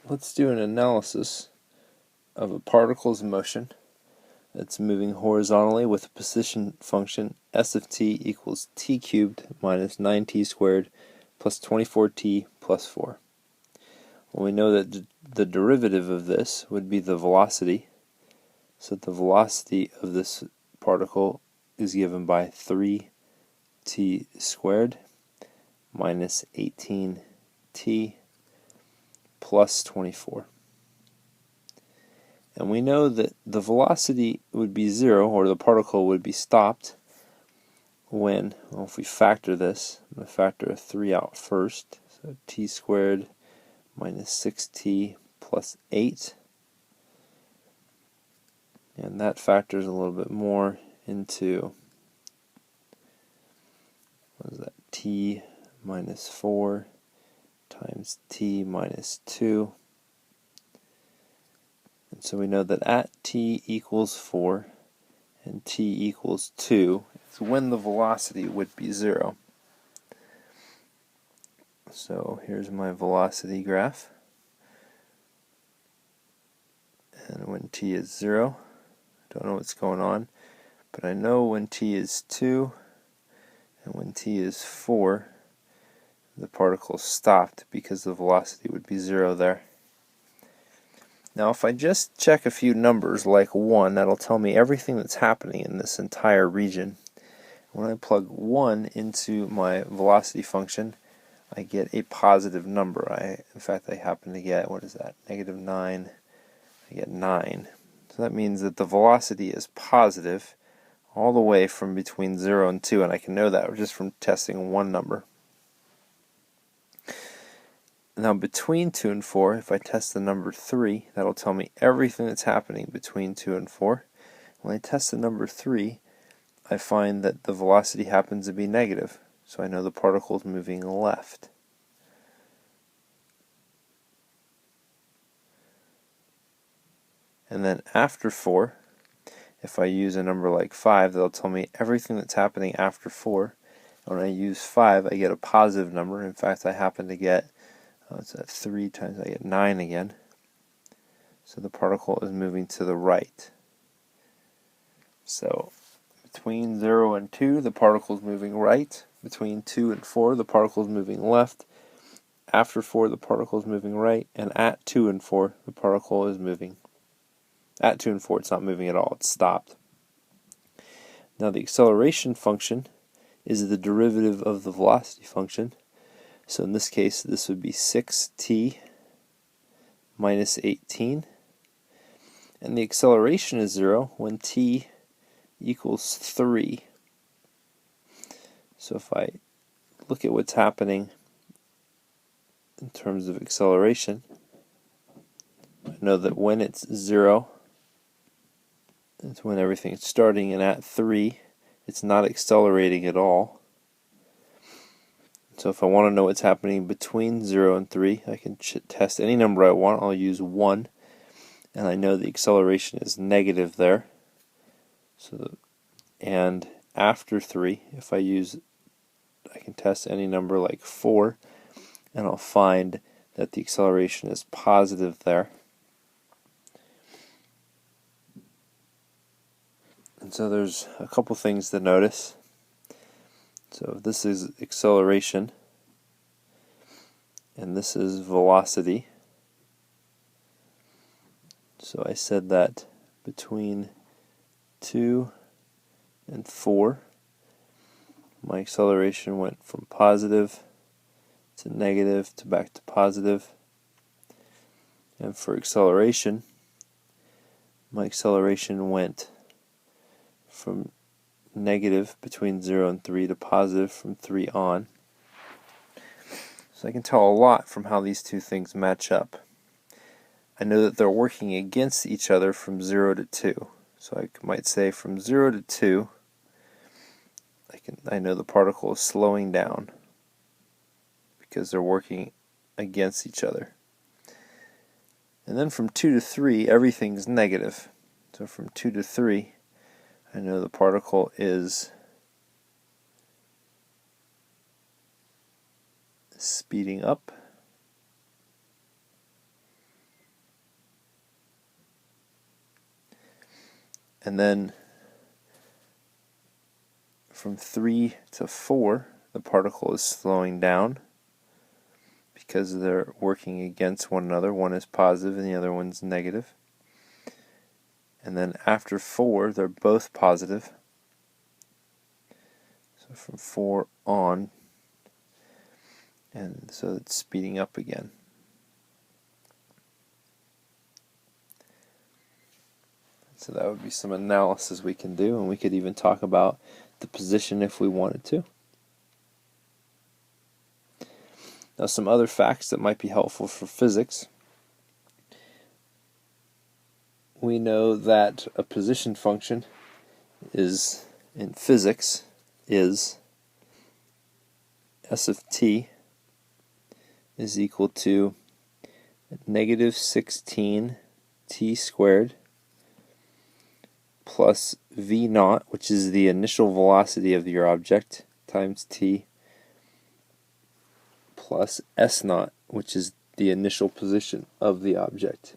let's do an analysis of a particle's motion that's moving horizontally with a position function s of t equals t cubed minus 9t squared plus 24t plus 4. Well, we know that the derivative of this would be the velocity, so the velocity of this particle is given by 3t squared minus 18t plus 24. And we know that the velocity would be 0, or the particle would be stopped, when, well, if we factor this, I'm going to factor a 3 out first, so t squared minus 6t plus 8, and that factors a little bit more into, what is that, t minus 4 times t minus 2. And so we know that at t equals 4 and t equals 2 is when the velocity would be 0. So here's my velocity graph. And when t is 0, don't know what's going on, but I know when t is 2 and when t is 4, the particle stopped because the velocity would be 0 there. Now if I just check a few numbers like 1, that'll tell me everything that's happening in this entire region. When I plug 1 into my velocity function, I get a positive number. In fact, I happen to get, what is that, negative 9. I get 9. So that means that the velocity is positive all the way from between 0 and 2, and I can know that just from testing one number. Now between 2 and 4, if I test the number 3, that'll tell me everything that's happening between 2 and 4. When I test the number 3, I find that the velocity happens to be negative, so I know the particle is moving left. And then after 4, if I use a number like 5, that'll tell me everything that's happening after 4. When I use 5, I get a positive number. In fact, I happen to get, what's that, 3 times, I get 9 again. So the particle is moving to the right. So between 0 and 2, the particle is moving right. Between 2 and 4, the particle is moving left. After 4, the particle is moving right. And at 2 and 4, the particle is moving. At 2 and 4, it's not moving at all. It's stopped. Now the acceleration function is the derivative of the velocity function. So in this case, this would be 6t minus 18. And the acceleration is 0 when t equals 3. So if I look at what's happening in terms of acceleration, I know that when it's 0, it's when everything's starting, and at 3, it's not accelerating at all. So if I want to know what's happening between 0 and 3, I can test any number I want. I'll use 1, and I know the acceleration is negative there. And after 3, if I can test any number like 4, and I'll find that the acceleration is positive there. And so there's a couple things to notice. So this is acceleration, and this is velocity. So I said that between 2 and 4, my acceleration went from positive to negative to back to positive. And for acceleration, my acceleration went from negative between 0 and 3 to positive from 3 on. So I can tell a lot from how these two things match up. I know that they're working against each other from 0 to 2. So I might say from 0 to 2, I know the particle is slowing down because they're working against each other. And then from 2 to 3, everything's negative. So from 2 to 3, I know the particle is speeding up. And then from 3 to 4, the particle is slowing down because they're working against one another. One is positive and the other one's negative. And then after 4, they're both positive. So from 4 on, and so it's speeding up again. So that would be some analysis we can do, and we could even talk about the position if we wanted to. Now, some other facts that might be helpful for physics. We know that a position function is, in physics, is S of t is equal to negative 16 t squared plus v naught, which is the initial velocity of your object, times t, plus s naught, which is the initial position of the object,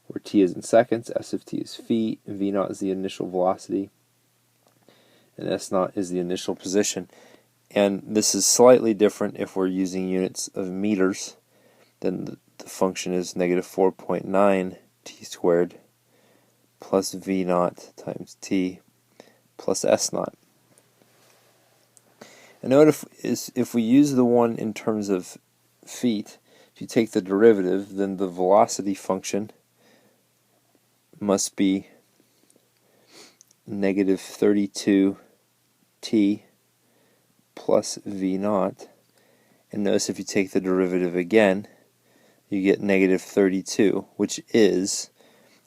where t is in seconds, s of t is feet, v naught is the initial velocity, and s naught is the initial position. And this is slightly different if we're using units of meters. Then the function is negative 4.9 t squared plus v naught times t plus s naught. And note if we use the one in terms of feet, if you take the derivative, then the velocity function must be negative 32 t plus v naught. And notice if you take the derivative again, you get negative 32, which is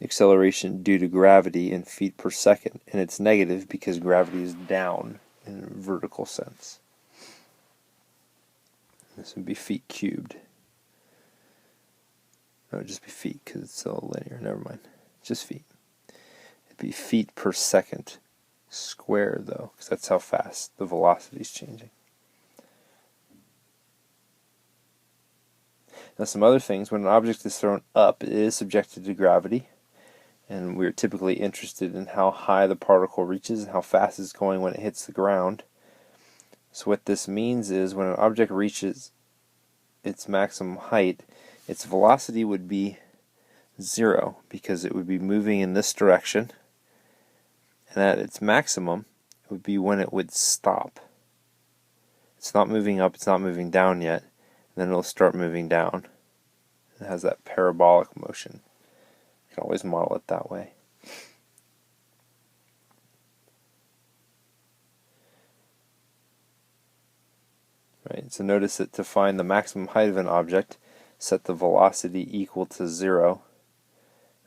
acceleration due to gravity in feet per second. And it's negative because gravity is down in a vertical sense. This would be feet cubed. No, it'd just be feet because it's all linear. Never mind. Just feet. It'd be feet per second square, though, because that's how fast the velocity is changing. Now, some other things. When an object is thrown up, it is subjected to gravity. And we're typically interested in how high the particle reaches and how fast it's going when it hits the ground. So what this means is when an object reaches its maximum height, its velocity would be 0 because it would be moving in this direction. And at its maximum, it would be when it would stop. It's not moving up, it's not moving down yet. And then it'll start moving down. It has that parabolic motion. You can always model it that way. Right, so notice that to find the maximum height of an object, set the velocity equal to 0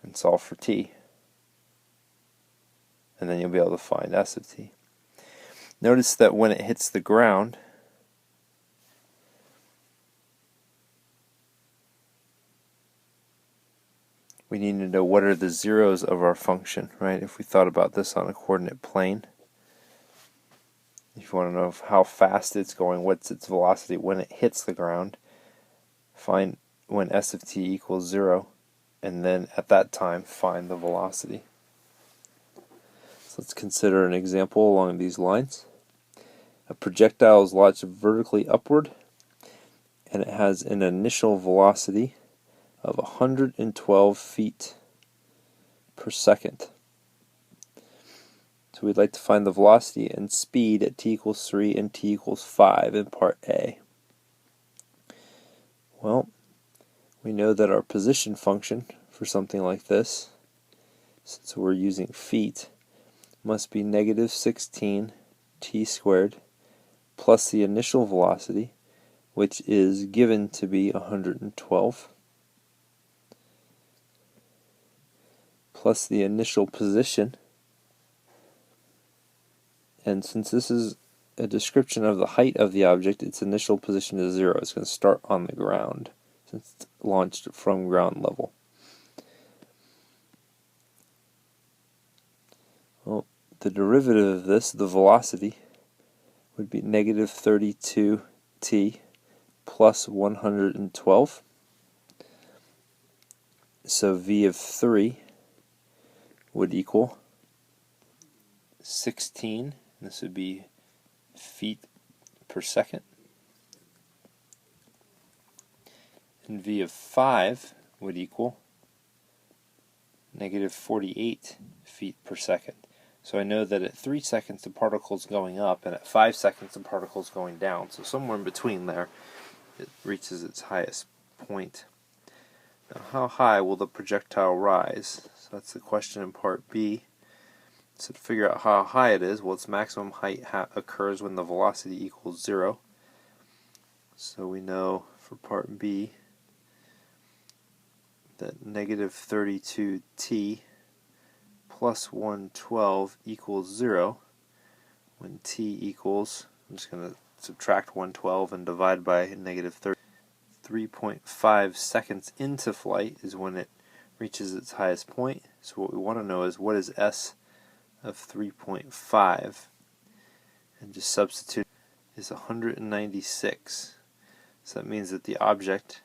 and solve for t. And then you'll be able to find s of t. Notice that when it hits the ground, we need to know what are the zeros of our function, right? If we thought about this on a coordinate plane, if you want to know how fast it's going, what's its velocity when it hits the ground, find when s of t equals 0, and then at that time find the velocity. So let's consider an example along these lines. A projectile is launched vertically upward, and it has an initial velocity of 112 feet per second. So we'd like to find the velocity and speed at t equals 3 and t equals 5 in part A. Well, we know that our position function for something like this, since we're using feet, must be negative 16 t squared plus the initial velocity, which is given to be 112, plus the initial position. And since this is a description of the height of the object, its initial position is 0. It's going to start on the ground since it's launched from ground level. Well, the derivative of this, the velocity, would be negative 32t plus 112. So v of 3 would equal 16, and this would be feet per second. And v of 5 would equal negative 48 feet per second. So I know that at 3 seconds the particle is going up, and at 5 seconds the particle is going down. So somewhere in between there, it reaches its highest point. Now, how high will the projectile rise? So that's the question in part B. So to figure out how high it is, well, its maximum height occurs when the velocity equals 0. So we know for part B that negative 32t plus 112 equals 0 when t equals, I'm just going to subtract 112 and divide by negative 30. 3.5 seconds into flight is when it reaches its highest point. So what we want to know is what is s of 3.5, and just substitute is 196. So that means that the object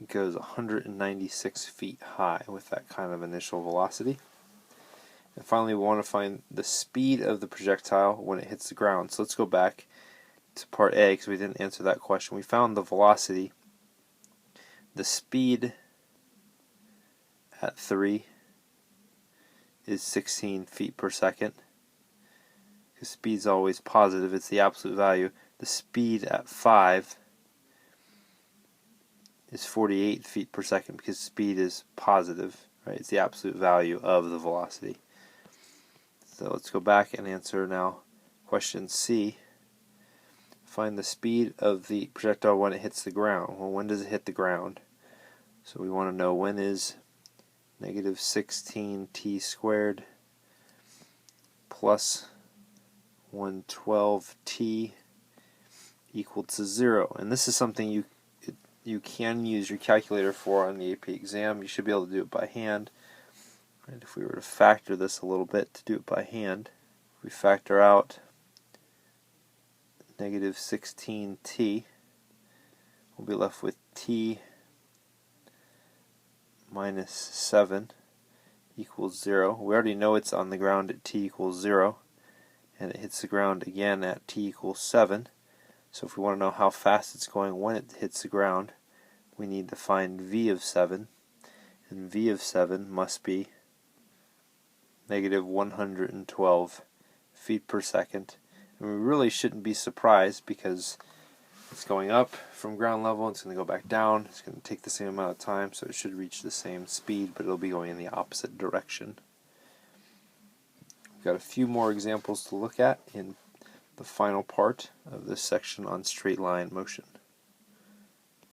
goes 196 feet high with that kind of initial velocity. And finally, we want to find the speed of the projectile when it hits the ground. So let's go back to part A because we didn't answer that question. We found the velocity. The speed at 3 is 16 feet per second. Because speed is always positive, it's the absolute value. The speed at 5 is 48 feet per second because speed is positive, right? It's the absolute value of the velocity. So let's go back and answer now question C. Find the speed of the projectile when it hits the ground. Well, when does it hit the ground? So we want to know when is negative 16t squared plus 112t equal to 0. And this is something you can use your calculator for on the AP exam. You should be able to do it by hand. Right, if we were to factor this a little bit to do it by hand, we factor out negative 16t, we'll be left with t minus 7 equals 0. We already know it's on the ground at t equals 0, and it hits the ground again at t equals 7. So if we want to know how fast it's going when it hits the ground, we need to find v of 7, and v of 7 must be negative 112 feet per second. And we really shouldn't be surprised because it's going up from ground level, it's going to go back down, it's going to take the same amount of time, so it should reach the same speed, but it'll be going in the opposite direction. We've got a few more examples to look at in the final part of this section on straight line motion.